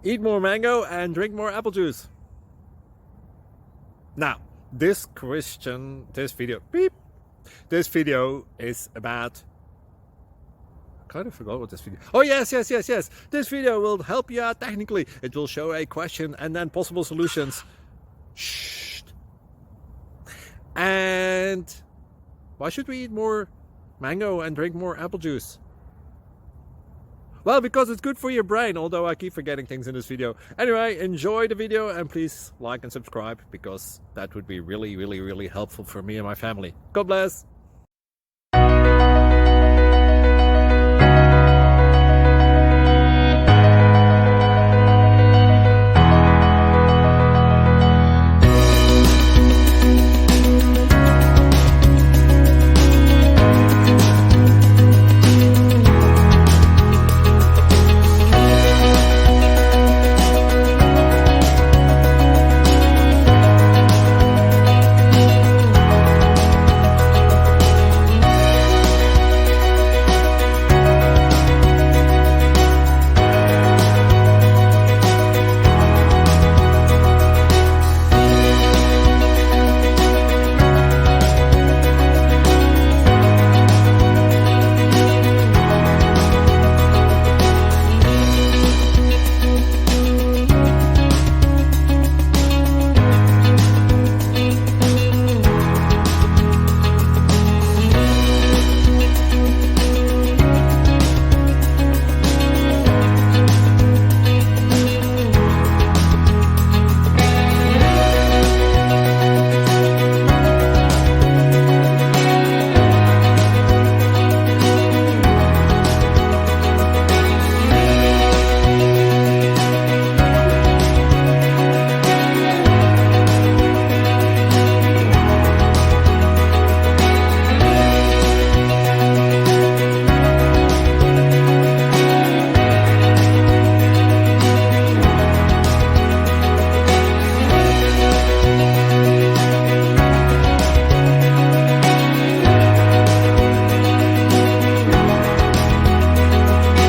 Eat more mango and drink more apple juice. Now, this video is about, I kind of forgot what this video. Oh, yes. This video will help you out technically. It will show a question and then possible solutions. Shh. And why should we eat more mango and drink more apple juice? Well, because it's good for your brain, although I keep forgetting things in this video. Anyway, enjoy the video and please like and subscribe, because that would be really helpful for me and my family. God bless.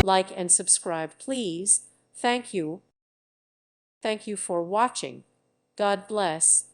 Like and subscribe, please. Thank you. Thank you for watching. God bless.